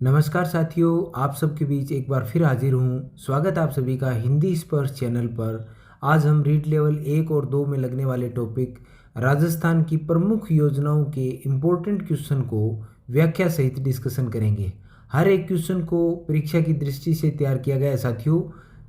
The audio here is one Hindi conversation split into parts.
नमस्कार साथियों, आप सबके बीच एक बार फिर हाजिर हूँ। स्वागत आप सभी का हिंदी स्पर्श चैनल पर। आज हम रीड लेवल 1 और 2 में लगने वाले टॉपिक राजस्थान की प्रमुख योजनाओं के इम्पोर्टेंट क्वेश्चन को व्याख्या सहित डिस्कशन करेंगे। हर एक क्वेश्चन को परीक्षा की दृष्टि से तैयार किया गया है साथियों।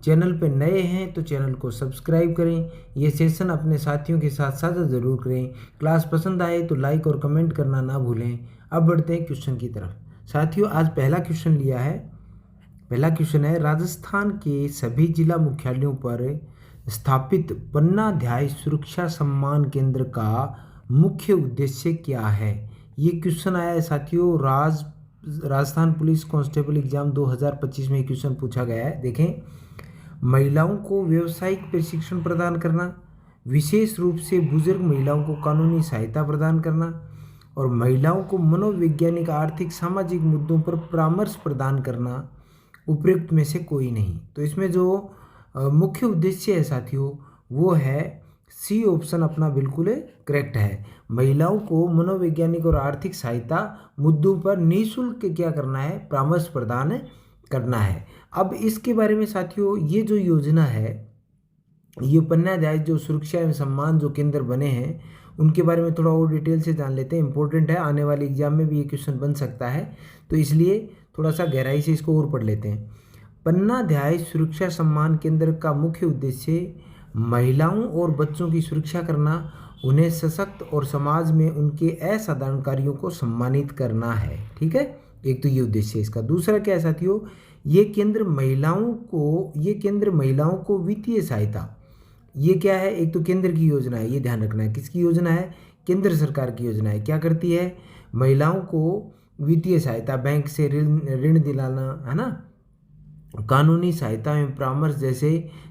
चैनल पर नए हैं तो चैनल को सब्सक्राइब करें। ये सेशन अपने साथियों के साथ साझा जरूर करें। क्लास पसंद आए तो लाइक और कमेंट करना ना भूलें। अब बढ़ते हैं क्वेश्चन की तरफ। साथियों, आज पहला क्वेश्चन लिया है। पहला क्वेश्चन है, राजस्थान के सभी जिला मुख्यालयों पर स्थापित पन्नाध्याय सुरक्षा सम्मान केंद्र का मुख्य उद्देश्य क्या है। ये क्वेश्चन आया है साथियों। राजस्थान पुलिस कांस्टेबल एग्जाम 2025 में क्वेश्चन पूछा गया है। देखें, महिलाओं को व्यावसायिक प्रशिक्षण प्रदान करना, विशेष रूप से बुजुर्ग महिलाओं को कानूनी सहायता प्रदान करना और महिलाओं को मनोवैज्ञानिक, आर्थिक, सामाजिक मुद्दों पर परामर्श प्रदान करना उपयुक्त में से कोई नहीं। तो इसमें जो मुख्य उद्देश्य है साथियों वो है सी ऑप्शन अपना बिल्कुल करेक्ट है। महिलाओं को मनोवैज्ञानिक और आर्थिक सहायता मुद्दों पर निःशुल्क क्या करना है, परामर्श प्रदान करना है। अब इसके बारे में साथियों, ये जो योजना है, ये पन्नाध्याय जो सुरक्षा एवं सम्मान जो केंद्र बने हैं उनके बारे में थोड़ा और डिटेल से जान लेते हैं। इंपॉर्टेंट है, आने वाले एग्जाम में भी ये क्वेश्चन बन सकता है, तो इसलिए थोड़ा सा गहराई से इसको और पढ़ लेते हैं। पन्नाध्याय सुरक्षा सम्मान केंद्र का मुख्य उद्देश्य महिलाओं और बच्चों की सुरक्षा करना, उन्हें सशक्त और समाज में उनके असाधारण कार्यों को सम्मानित करना है। ठीक है, एक तो ये उद्देश्य है इसका। दूसरा क्या है साथियों, ये केंद्र महिलाओं को वित्तीय सहायता, ये क्या है, एक तो केंद्र की योजना है, ये ध्यान रखना है। किसकी योजना है? केंद्र सरकार की योजना है। क्या करती है? महिलाओं को वित्तीय सहायता, बैंक से ऋण दिलाना, है ना, कानूनी सहायता एवं परामर्श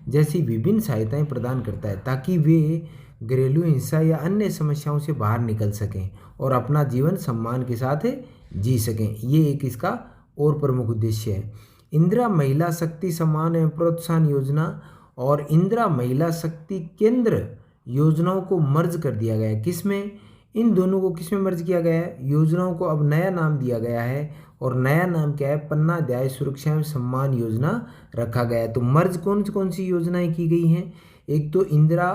जैसी विभिन्न सहायताएं प्रदान करता है ताकि वे घरेलू हिंसा या अन्य समस्याओं से बाहर निकल सकें और अपना जीवन सम्मान के साथ जी सकें। ये एक इसका और प्रमुख उद्देश्य है। इंदिरा महिला शक्ति सम्मान एवं प्रोत्साहन योजना और इंदिरा महिला शक्ति केंद्र योजनाओं को मर्ज कर दिया गया है। किसमें? इन दोनों को किसमें मर्ज किया गया है? योजनाओं को अब नया नाम दिया गया है और नया नाम क्या है? पन्नाध्याय सुरक्षा एवं सम्मान योजना रखा गया है। तो मर्ज कौन सी योजनाएं की गई हैं? एक तो इंदिरा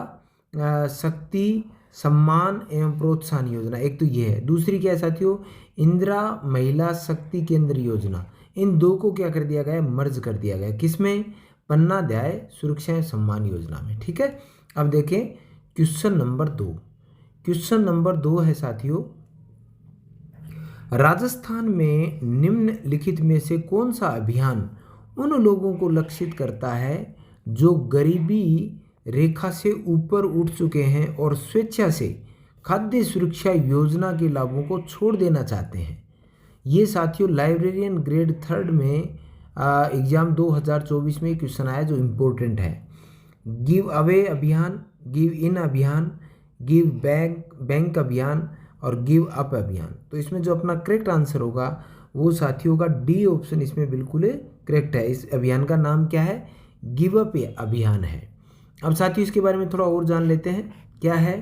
शक्ति सम्मान एवं प्रोत्साहन योजना, एक तो ये है। दूसरी क्या है साथियों? इंदिरा महिला शक्ति केंद्र योजना। इन दो को क्या कर दिया गया है? मर्ज कर दिया गया। किसमें? पन्नाध्याय सुरक्षा एवं सम्मान योजना में। ठीक है, अब देखें क्वेश्चन नंबर 2। क्वेश्चन नंबर 2 है साथियों, राजस्थान में निम्नलिखित में से कौन सा अभियान उन लोगों को लक्षित करता है जो गरीबी रेखा से ऊपर उठ चुके हैं और स्वेच्छा से खाद्य सुरक्षा योजना के लाभों को छोड़ देना चाहते हैं। ये साथियों लाइब्रेरियन ग्रेड 3 में एग्जाम 2024 में क्वेश्चन आया जो इम्पोर्टेंट है। गिव अवे अभियान, गिव इन अभियान, गिव बैंक अभियान और गिव अप अभियान। तो इसमें जो अपना करेक्ट आंसर होगा वो साथियों का डी ऑप्शन इसमें बिल्कुल करेक्ट है। इस अभियान का नाम क्या है? गिव अप अभियान है। अब साथियों इसके बारे में थोड़ा और जान लेते हैं। क्या है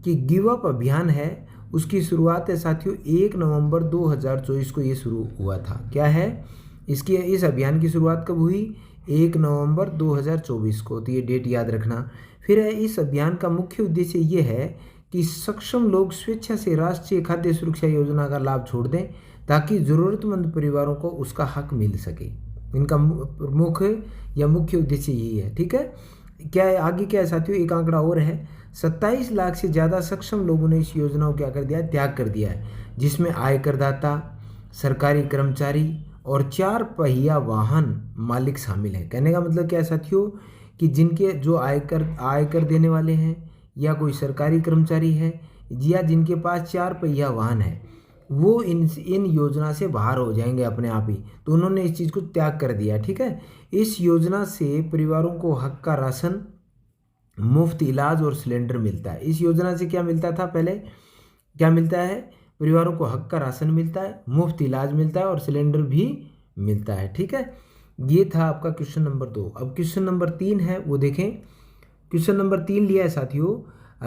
कि गिव अप अभियान है, उसकी शुरुआत है साथियों 1 नवंबर 2024 को ये शुरू हुआ था। क्या है? इस अभियान की शुरुआत कब हुई? 1 नवंबर 2024 को। तो ये डेट याद रखना। फिर है, इस अभियान का मुख्य उद्देश्य ये है कि सक्षम लोग स्वेच्छा से राष्ट्रीय खाद्य सुरक्षा योजना का लाभ छोड़ दें ताकि ज़रूरतमंद परिवारों को उसका हक मिल सके। इनका मुख्य उद्देश्य यही है। ठीक है, क्या है आगे? क्या है साथियों, एक आंकड़ा और है, 27 लाख से ज़्यादा सक्षम लोगों ने इस योजना को क्या कर दिया है? त्याग कर दिया है, जिसमें आयकरदाता, सरकारी कर्मचारी और 4 पहिया वाहन मालिक शामिल है। कहने का मतलब क्या है साथियों कि जिनके जो आयकर देने वाले हैं या कोई सरकारी कर्मचारी है या जिनके पास 4 पहिया वाहन है वो इन योजना से बाहर हो जाएंगे अपने आप ही। तो उन्होंने इस चीज़ को त्याग कर दिया। ठीक है, इस योजना से परिवारों को हक का राशन, मुफ्त इलाज और सिलेंडर मिलता है। इस योजना से क्या मिलता था? पहले क्या मिलता है? परिवारों को हक का राशन मिलता है, मुफ्त इलाज मिलता है और सिलेंडर भी मिलता है। ठीक है, ये था आपका क्वेश्चन नंबर 2। अब क्वेश्चन नंबर 3 है, वो देखें। क्वेश्चन नंबर 3 लिया है साथियों,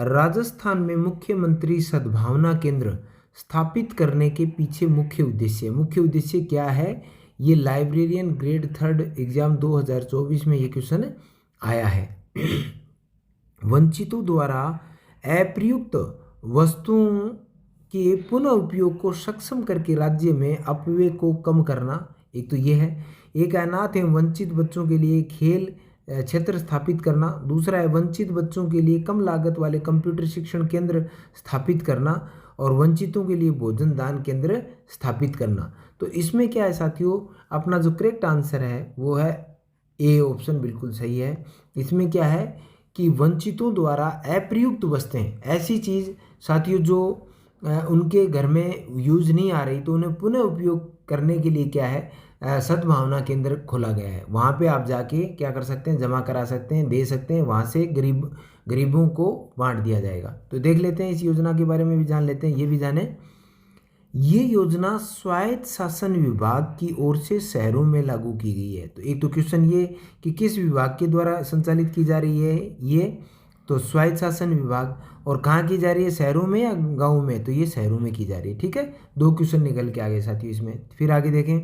राजस्थान में मुख्यमंत्री सद्भावना केंद्र स्थापित करने के पीछे मुख्य उद्देश्य क्या है? ये लाइब्रेरियन ग्रेड 3 एग्जाम 2024 में ये क्वेश्चन आया है। वंचितों द्वारा अप्रयुक्त वस्तुओं के पुनः उपयोग को सक्षम करके राज्य में अपव्यय को कम करना, एक तो ये है। एक अनाथ एवं वंचित बच्चों के लिए खेल क्षेत्र स्थापित करना। दूसरा है वंचित बच्चों के लिए कम लागत वाले कंप्यूटर शिक्षण केंद्र स्थापित करना और वंचितों के लिए भोजन दान केंद्र स्थापित करना। तो इसमें क्या है साथियों, अपना जो करेक्ट आंसर है वो है ए ऑप्शन, बिल्कुल सही है। इसमें क्या है कि वंचितों द्वारा अप्रयुक्त वस्तुएं, ऐसी चीज़ साथियों जो उनके घर में यूज नहीं आ रही, तो उन्हें पुनः उपयोग करने के लिए क्या है, सद्भावना केंद्र खोला गया है। वहाँ पे आप जाके क्या कर सकते हैं, जमा करा सकते हैं, दे सकते हैं, वहाँ से गरीबों को बांट दिया जाएगा। तो देख लेते हैं इस योजना के बारे में भी जान लेते हैं, ये भी जाने। ये योजना स्वायत्त शासन विभाग की ओर से शहरों में लागू की गई है। तो एक तो क्वेश्चन ये कि किस विभाग के द्वारा संचालित की जा रही है ये, तो स्वायत्त शासन विभाग, और कहाँ की जा रही है, शहरों में या गाँव में, तो ये शहरों में की जा रही है। ठीक है, 2 क्वेश्चन निकल के आ गए साथियों इसमें। फिर आगे देखें,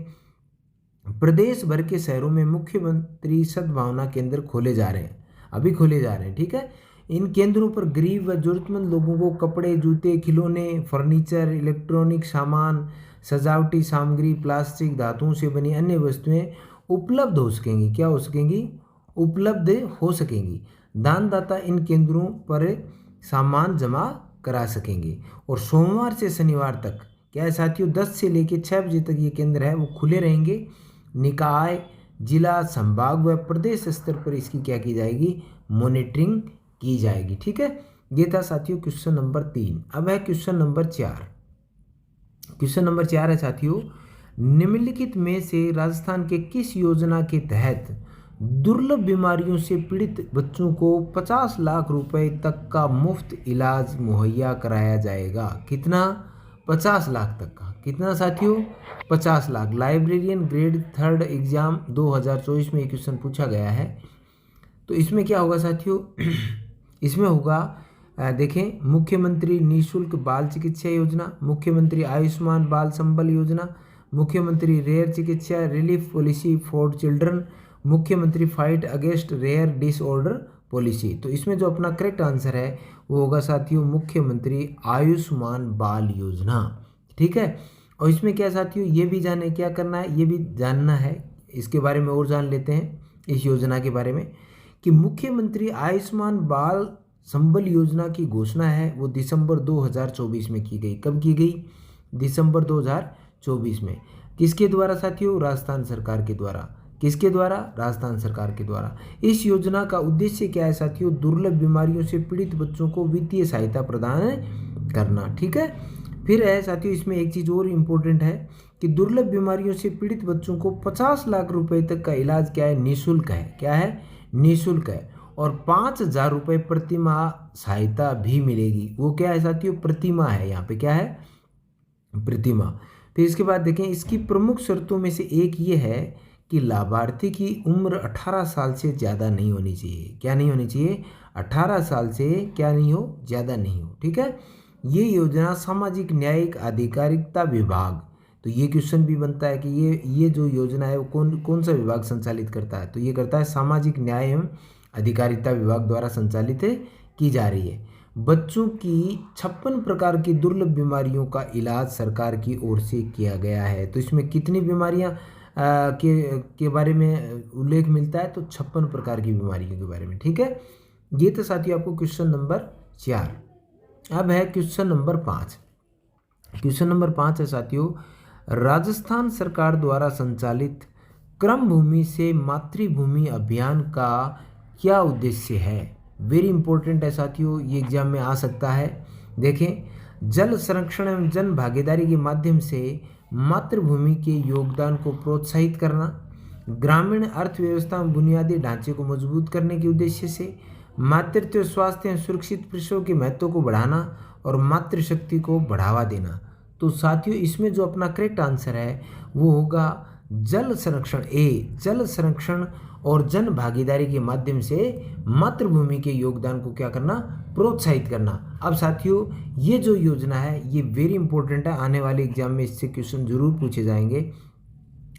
प्रदेश भर के शहरों में मुख्यमंत्री सद्भावना केंद्र खोले जा रहे हैं, अभी खोले जा रहे हैं। ठीक है, इन केंद्रों पर गरीब व जरूरतमंद लोगों को कपड़े, जूते, खिलौने, फर्नीचर, इलेक्ट्रॉनिक सामान, सजावटी सामग्री, प्लास्टिक, धातुओं से बनी अन्य वस्तुएं उपलब्ध हो सकेंगी। क्या हो सकेंगी? उपलब्ध हो सकेंगी। दानदाता इन केंद्रों पर सामान जमा करा सकेंगे। और सोमवार से शनिवार तक क्या है साथियों, 10 से लेकर 6 बजे तक ये केंद्र है वो खुले रहेंगे। निकाय, जिला, संभाग व प्रदेश स्तर पर इसकी क्या की जाएगी, मॉनिटरिंग की जाएगी। ठीक है, ये था साथियों क्वेश्चन नंबर 3। अब है क्वेश्चन नंबर 4। क्वेश्चन नंबर 4 है साथियों, निम्नलिखित में से राजस्थान के किस योजना के तहत दुर्लभ बीमारियों से पीड़ित बच्चों को 50 लाख रुपए तक का मुफ्त इलाज मुहैया कराया जाएगा? कितना? 50 लाख तक का। कितना साथियों? 50 लाख। लाइब्रेरियन ग्रेड 3 एग्जाम 2024 में ये क्वेश्चन पूछा गया है। तो इसमें क्या होगा साथियों, इसमें होगा देखें, मुख्यमंत्री निःशुल्क बाल चिकित्सा योजना, मुख्यमंत्री आयुष्मान बाल संबल योजना, मुख्यमंत्री रेयर चिकित्सा रिलीफ पॉलिसी फॉर चिल्ड्रन, मुख्यमंत्री fight against rare disorder policy. तो इसमें जो अपना करेक्ट आंसर है वो होगा साथियों मुख्यमंत्री आयुष्मान बाल योजना। ठीक है, और इसमें क्या साथियों, ये भी जाने क्या करना है, ये भी जानना है, इसके बारे में और जान लेते हैं इस योजना के बारे में कि मुख्यमंत्री आयुष्मान बाल संबल योजना की घोषणा है वो दिसंबर 2024 में की गई। कब की गई? दिसंबर 2024 में। किसके द्वारा साथियों? राजस्थान सरकार के द्वारा। किसके द्वारा? राजस्थान सरकार के द्वारा। इस योजना का उद्देश्य क्या है साथियों? दुर्लभ बीमारियों से पीड़ित बच्चों को वित्तीय सहायता प्रदान करना। ठीक है, फिर है साथियों इसमें एक चीज़ और इम्पोर्टेंट है कि दुर्लभ बीमारियों से पीड़ित बच्चों को 50 लाख रुपए तक का इलाज क्या है, निःशुल्क है। क्या है? निःशुल्क है। और 5,000 रुपये प्रति माह सहायता भी मिलेगी। वो क्या है साथियों? प्रति माह है, यहाँ पे क्या है? प्रति माह। फिर इसके बाद देखें, इसकी प्रमुख शर्तों में से एक ये है कि लाभार्थी की उम्र 18 साल से ज़्यादा नहीं होनी चाहिए। क्या नहीं होनी चाहिए? 18 साल से क्या नहीं हो, ज़्यादा नहीं हो। ठीक है, ये योजना सामाजिक न्यायिक अधिकारिता विभाग, तो ये क्वेश्चन भी बनता है कि ये जो योजना है वो कौन सा विभाग संचालित करता है? तो ये करता है सामाजिक न्याय एवं अधिकारिता विभाग द्वारा संचालित की जा रही है। बच्चों की 56 प्रकार की दुर्लभ बीमारियों का इलाज सरकार की ओर से किया गया है। तो इसमें कितनी बीमारियां के बारे में उल्लेख मिलता है? तो 56 प्रकार की बीमारियों के बारे में। ठीक है, ये तो साथियों आपको क्वेश्चन नंबर 4। अब है क्वेश्चन नंबर 5। क्वेश्चन नंबर 5 है साथियों, राजस्थान सरकार द्वारा संचालित क्रम भूमि से मातृभूमि अभियान का क्या उद्देश्य है? वेरी इंपॉर्टेंट है साथियों, ये एग्जाम में आ सकता है। देखें, जल संरक्षण एवं जन भागीदारी के माध्यम से मातृभूमि के योगदान को प्रोत्साहित करना, ग्रामीण अर्थव्यवस्था में बुनियादी ढांचे को मजबूत करने के उद्देश्य से मातृत्व स्वास्थ्य एवं सुरक्षित प्रसव के महत्व को बढ़ाना और मातृशक्ति को बढ़ावा देना। तो साथियों इसमें जो अपना करेक्ट आंसर है वो होगा जल संरक्षण जल संरक्षण और जन भागीदारी के माध्यम से मातृभूमि के योगदान को क्या करना, प्रोत्साहित करना। अब साथियों ये जो योजना है ये वेरी इंपॉर्टेंट है, आने वाले एग्जाम में इससे क्वेश्चन जरूर पूछे जाएंगे,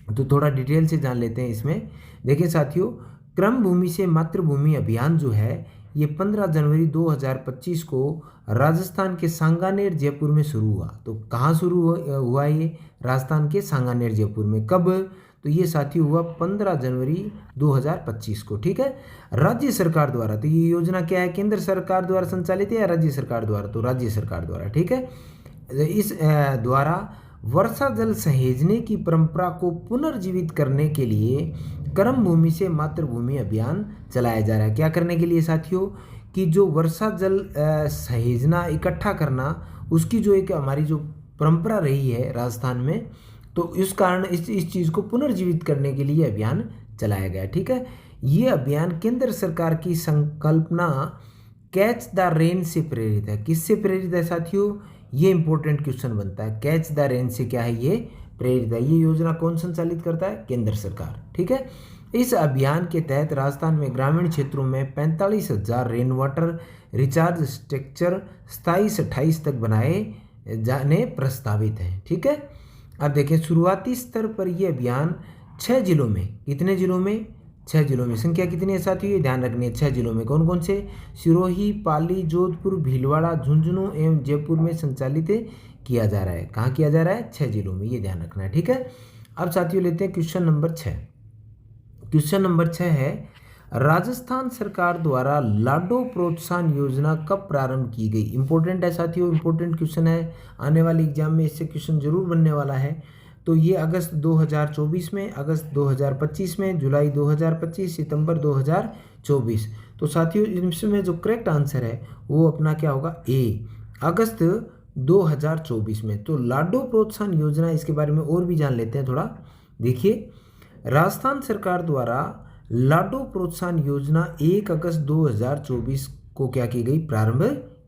तो थोड़ा डिटेल से जान लेते हैं इसमें। देखिए साथियों, क्रम भूमि से मातृभूमि अभियान जो है ये 15 जनवरी 2025 को राजस्थान के सांगानेर जयपुर में शुरू हुआ। तो कहाँ शुरू हुआ ये, राजस्थान के सांगानेर जयपुर में। कब, तो ये साथियों हुआ 15 जनवरी 2025 को। ठीक है, राज्य सरकार द्वारा। तो ये योजना क्या है, केंद्र सरकार द्वारा संचालित है या राज्य सरकार द्वारा, तो राज्य सरकार द्वारा। ठीक है, इस द्वारा वर्षा जल सहेजने की परंपरा को पुनर्जीवित करने के लिए क्रम भूमि से मातृभूमि अभियान चलाया जा रहा है। क्या करने के लिए साथियों, कि जो वर्षा जल सहेजना, इकट्ठा करना, उसकी जो एक हमारी जो परंपरा रही है राजस्थान में, तो इस कारण इस चीज़ को पुनर्जीवित करने के लिए अभियान चलाया गया। ठीक है, ये अभियान केंद्र सरकार की संकल्पना कैच द रेन से प्रेरित है। किससे प्रेरित है साथियों, ये इंपॉर्टेंट क्वेश्चन बनता है। कैच द रेन से क्या है, ये प्रेरित है। ये योजना कौन संचालित करता है, केंद्र सरकार। ठीक है, इस अभियान के तहत राजस्थान में ग्रामीण क्षेत्रों में 45,000 रेन वाटर रिचार्ज स्ट्रक्चर 27-28 तक बनाए जाने प्रस्तावित हैं। ठीक है, अब देखें शुरुआती स्तर पर यह अभियान 6 जिलों में, कितने जिलों में, 6 जिलों में। संख्या कितनी है साथियों, ये ध्यान रखनी है। 6 जिलों में कौन कौन से, सिरोही, पाली, जोधपुर, भीलवाड़ा, झुंझुनू एवं जयपुर में संचालित किया जा रहा है। कहाँ किया जा रहा है, 6 जिलों में, ये ध्यान रखना है। ठीक है, अब साथियों लेते हैं क्वेश्चन नंबर 6। क्वेश्चन नंबर 6 है, राजस्थान सरकार द्वारा लाडो प्रोत्साहन योजना कब प्रारंभ की गई। इंपॉर्टेंट है साथियों, इंपॉर्टेंट क्वेश्चन है, आने वाले एग्जाम में इससे क्वेश्चन जरूर बनने वाला है। तो ये अगस्त 2024 में, अगस्त 2025 में, जुलाई 2025, सितंबर 2024। तो साथियों इसमें जो करेक्ट आंसर है वो अपना क्या होगा, ए, अगस्त 2024 में। तो लाडो प्रोत्साहन योजना, इसके बारे में और भी जान लेते हैं थोड़ा। देखिए, राजस्थान सरकार द्वारा लाडो प्रोत्साहन योजना 1 अगस्त 2024 को क्या की गई, प्रारंभ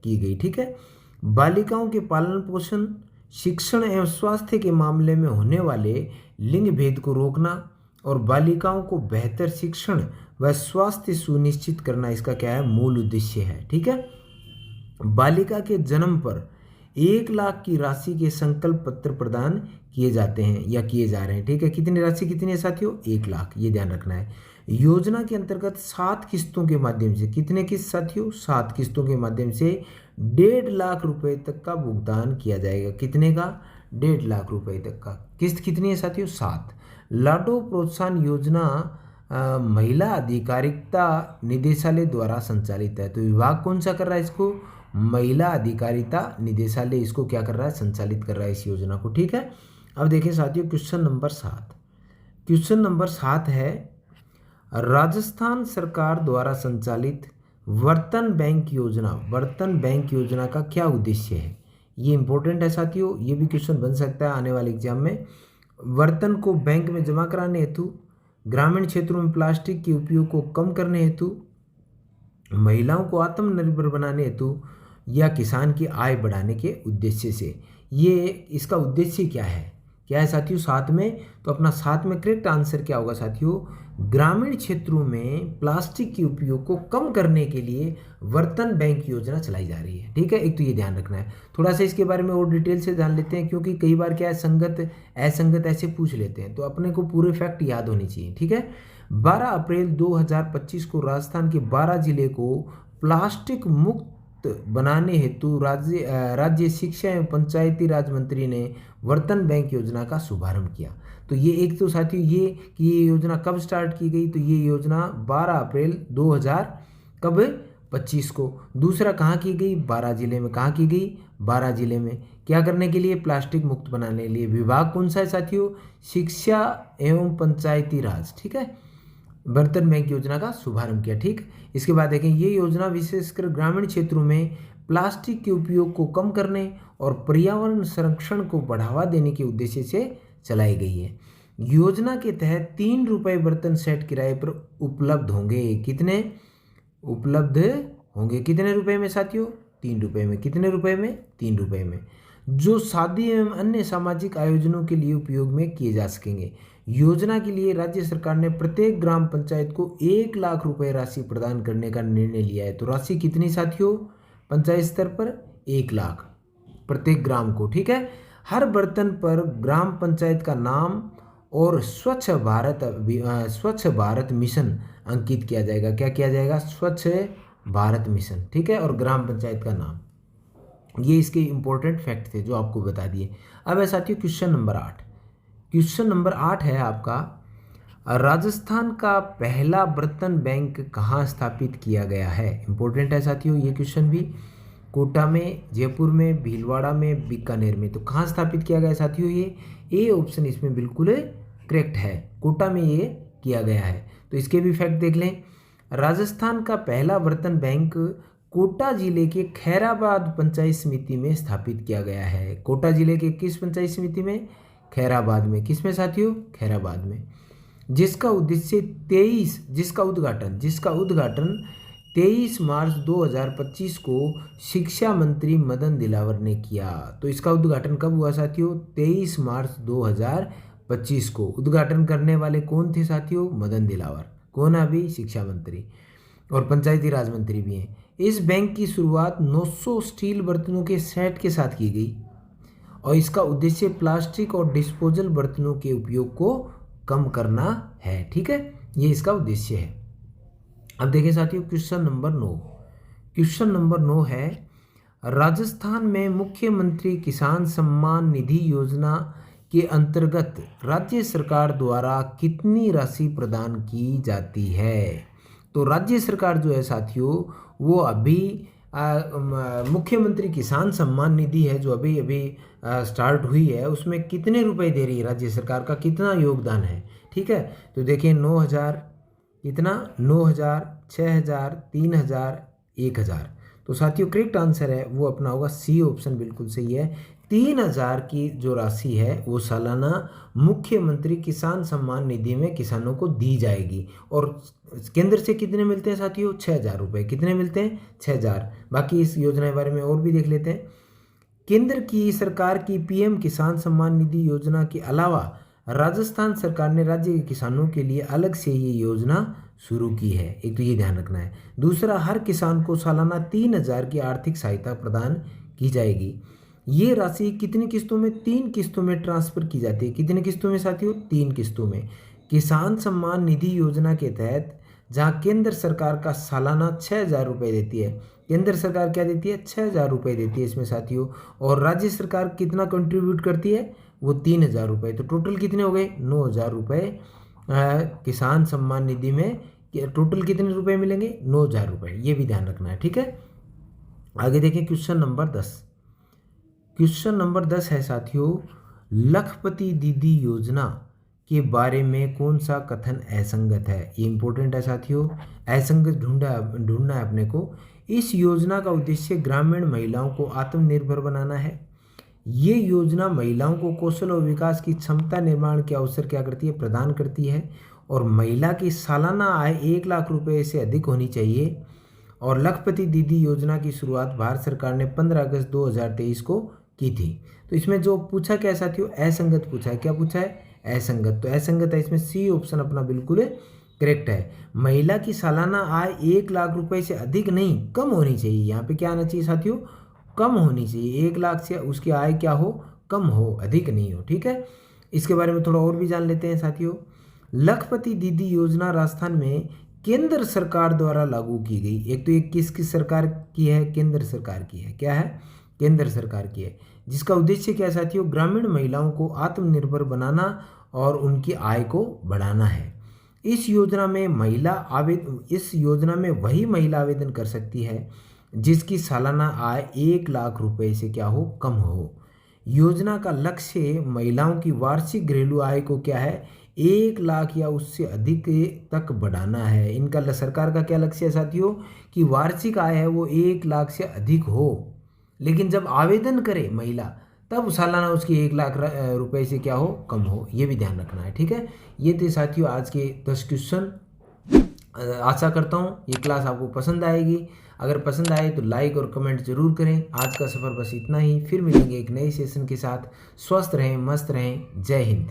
की गई। ठीक है, बालिकाओं के पालन पोषण, शिक्षण एवं स्वास्थ्य के मामले में होने वाले लिंग भेद को रोकना और बालिकाओं को बेहतर शिक्षण व स्वास्थ्य सुनिश्चित करना इसका क्या है, मूल उद्देश्य है। ठीक है, बालिका के जन्म पर 1 लाख की राशि के संकल्प पत्र प्रदान किए जाते हैं या किए जा रहे हैं। ठीक है, कितनी राशि कितनी है साथियों, 1 लाख, ये ध्यान रखना है। योजना के अंतर्गत 7 किस्तों के माध्यम से, कितने किस्त साथियों, 7 किस्तों के माध्यम से 1.5 लाख रुपए तक का भुगतान किया जाएगा। कितने का, 1.5 लाख रुपए तक का। किस्त कितनी है साथियों, 7। लाडो प्रोत्साहन योजना महिला अधिकारिता निदेशालय द्वारा संचालित है। तो विभाग कौन सा कर रहा है इसको, महिला अधिकारिता निदेशालय इसको क्या कर रहा है, संचालित कर रहा है इस योजना को। ठीक है, अब देखिए साथियों क्वेश्चन नंबर 7। क्वेश्चन नंबर 7 है, राजस्थान सरकार द्वारा संचालित वर्तन बैंक योजना, वर्तन बैंक योजना का क्या उद्देश्य है। ये इंपॉर्टेंट है साथियों, ये भी क्वेश्चन बन सकता है आने वाले एग्जाम में। वर्तन को बैंक में जमा कराने हेतु, ग्रामीण क्षेत्रों में प्लास्टिक के उपयोग को कम करने हेतु, महिलाओं को आत्मनिर्भर बनाने हेतु या किसान की आय बढ़ाने के उद्देश्य से। ये इसका उद्देश्य क्या है साथियों, 7 में। तो अपना 7 में करेक्ट आंसर क्या होगा साथियों, ग्रामीण क्षेत्रों में प्लास्टिक के उपयोग को कम करने के लिए वर्तन बैंक योजना चलाई जा रही है। ठीक है, एक तो ये ध्यान रखना है। थोड़ा सा इसके बारे में और डिटेल से जान लेते हैं, क्योंकि कई बार क्या है, संगत असंगत ऐसे पूछ लेते हैं, तो अपने को पूरे फैक्ट याद होने चाहिए। ठीक है, 12 अप्रैल 2025 को राजस्थान के 12 जिले को प्लास्टिक मुक्त बनाने हेतु राज्य शिक्षा एवं पंचायती राज मंत्री ने वर्तन बैंक योजना का शुभारंभ किया। तो ये एक तो साथियों ये कि ये योजना कब स्टार्ट की गई, तो ये योजना 12 अप्रैल 2025 को। दूसरा कहाँ की गई, 12 जिले में। कहाँ की गई, 12 जिले में। क्या करने के लिए, प्लास्टिक मुक्त बनाने के लिए। विभाग कौन सा है साथियों, शिक्षा एवं पंचायती राज। ठीक है, वर्तन बैंक योजना का शुभारंभ किया। ठीक, इसके बाद देखें, ये योजना विशेषकर ग्रामीण क्षेत्रों में प्लास्टिक के उपयोग को कम करने और पर्यावरण संरक्षण को बढ़ावा देने के उद्देश्य से चलाई गई है। योजना के तहत 3 रुपये बर्तन सेट किराए पर उपलब्ध होंगे। कितने उपलब्ध होंगे, कितने रुपए में साथियों, 3 रुपये में। कितने रुपए में, 3 रुपये में, जो शादी एवं अन्य सामाजिक आयोजनों के लिए उपयोग में किए जा सकेंगे। योजना के लिए राज्य सरकार ने प्रत्येक ग्राम पंचायत को 1 लाख रुपए राशि प्रदान करने का निर्णय लिया है। तो राशि कितनी साथियों, पंचायत स्तर पर 1 लाख प्रत्येक ग्राम को। ठीक है, हर बर्तन पर ग्राम पंचायत का नाम और स्वच्छ भारत मिशन अंकित किया जाएगा। क्या किया जाएगा, स्वच्छ भारत मिशन। ठीक है, और ग्राम पंचायत का नाम। ये इसके इंपॉर्टेंट फैक्ट थे जो आपको बता दिए। अब है साथियों क्वेश्चन नंबर 8। क्वेश्चन नंबर 8 है आपका, राजस्थान का पहला बर्तन बैंक कहाँ स्थापित किया गया है। इंपॉर्टेंट है साथियों ये क्वेश्चन भी। कोटा में, जयपुर में, भीलवाड़ा में, बीकानेर में। तो कहाँ स्थापित किया गया साथियों, ये ए ऑप्शन इसमें बिल्कुल करेक्ट है, कोटा में ये किया गया है। तो इसके भी फैक्ट देख लें। राजस्थान का पहला बर्तन बैंक कोटा जिले के खैराबाद पंचायत समिति में स्थापित किया गया है। कोटा जिले के किस पंचायत समिति में, खैराबाद में। किसमें साथियों, खैराबाद में। जिसका उद्घाटन 23 मार्च 2025 को शिक्षा मंत्री मदन दिलावर ने किया। तो इसका उद्घाटन कब हुआ साथियों, 23 मार्च 2025 को। उद्घाटन करने वाले कौन थे साथियों, मदन दिलावर। कौन है अभी, शिक्षा मंत्री और पंचायती राज मंत्री भी हैं। इस बैंक की शुरुआत 900 स्टील बर्तनों के सेट के साथ की गई और इसका उद्देश्य प्लास्टिक और डिस्पोजल बर्तनों के उपयोग को कम करना है। ठीक है, ये इसका उद्देश्य है। अब देखिए साथियों क्वेश्चन नंबर 9। क्वेश्चन नंबर 9 है, राजस्थान में मुख्यमंत्री किसान सम्मान निधि योजना के अंतर्गत राज्य सरकार द्वारा कितनी राशि प्रदान की जाती है। तो राज्य सरकार जो है साथियों वो अभी मुख्यमंत्री किसान सम्मान निधि है जो अभी अभी स्टार्ट हुई है, उसमें कितने रुपए दे रही है राज्य सरकार का, कितना योगदान है। ठीक है, तो देखिए 9,000, कितना 9,000, 6,000, 3,000, 1,000। तो साथियों करेक्ट आंसर है वो अपना होगा सी ऑप्शन, बिल्कुल सही है। 3,000 की जो राशि है वो सालाना मुख्यमंत्री किसान सम्मान निधि में किसानों को दी जाएगी। और केंद्र से कितने मिलते हैं साथियों, 6,000 रुपये। कितने मिलते हैं, 6,000। बाकी इस योजना के बारे में और भी देख लेते हैं। केंद्र की सरकार की पीएम किसान सम्मान निधि योजना के अलावा राजस्थान सरकार ने राज्य के किसानों के लिए अलग से ये योजना शुरू की है। एक तो ये ध्यान रखना है। दूसरा, हर किसान को सालाना 3,000 की आर्थिक सहायता प्रदान की जाएगी। ये राशि कितनी किस्तों में, 3 किस्तों में ट्रांसफर की जाती है। कितनी किस्तों में साथियों, 3 किस्तों में। किसान सम्मान निधि योजना के तहत जहाँ केंद्र सरकार का सालाना 6,000 रुपये देती है, केंद्र सरकार क्या देती है, 6,000 रुपये देती है इसमें साथियों, और राज्य सरकार कितना कंट्रीब्यूट करती है, वो 3,000 रुपये। तो टोटल कितने हो गए, 9,000 रुपये किसान सम्मान निधि में। टोटल कितने रुपए मिलेंगे, 9,000 रुपये। ये भी ध्यान रखना है। ठीक है, आगे देखें क्वेश्चन नंबर 10। क्वेश्चन नंबर 10 है साथियों, लखपति दीदी योजना के बारे में कौन सा कथन असंगत है। ये इंपॉर्टेंट है साथियों, असंगत ढूंढना है अपने को। इस योजना का उद्देश्य ग्रामीण महिलाओं को आत्मनिर्भर बनाना है। ये योजना महिलाओं को कौशल और विकास की क्षमता निर्माण के अवसर क्या करती है, प्रदान करती है। और महिला की सालाना आय 1,00,000 रुपये से अधिक होनी चाहिए। और लखपति दीदी योजना की शुरुआत भारत सरकार ने 15 अगस्त 2023 को की थी। तो इसमें जो पूछा क्या है साथियों, असंगत पूछा है। क्या पूछा है, असंगत। तो असंगत है इसमें सी ऑप्शन अपना बिल्कुल करेक्ट है। महिला की सालाना आय 1,00,000 रुपये से अधिक नहीं, कम होनी चाहिए। यहाँ पे क्या आना चाहिए साथियों, कम होनी चाहिए। 1,00,000 से उसकी आय क्या हो, कम हो, अधिक नहीं हो। ठीक है, इसके बारे में थोड़ा और भी जान लेते हैं साथियों। लखपति दीदी योजना राजस्थान में केंद्र सरकार द्वारा लागू की गई। एक तो ये किस सरकार की है, केंद्र सरकार की है। क्या है, केंद्र सरकार की है। जिसका उद्देश्य क्या है साथियों, ग्रामीण महिलाओं को आत्मनिर्भर बनाना और उनकी आय को बढ़ाना है। इस योजना में वही महिला आवेदन कर सकती है जिसकी सालाना आय 1,00,000 रुपये से क्या हो, कम हो। योजना का लक्ष्य महिलाओं की वार्षिक घरेलू आय को क्या है, 1,00,000 या उससे अधिक तक बढ़ाना है। इनका सरकार का क्या लक्ष्य है साथियों, कि वार्षिक आय है वो 1,00,000 से अधिक हो। लेकिन जब आवेदन करे महिला तब सालाना उसकी 1,00,000 रुपये से क्या हो, कम हो। ये भी ध्यान रखना है। ठीक है, ये थे साथियों आज के 10 क्वेश्चन। आशा करता हूँ ये क्लास आपको पसंद आएगी। अगर पसंद आए तो लाइक और कमेंट जरूर करें। आज का सफ़र बस इतना ही, फिर मिलेंगे एक नए सेशन के साथ। स्वस्थ रहें, मस्त रहें। जय हिंद।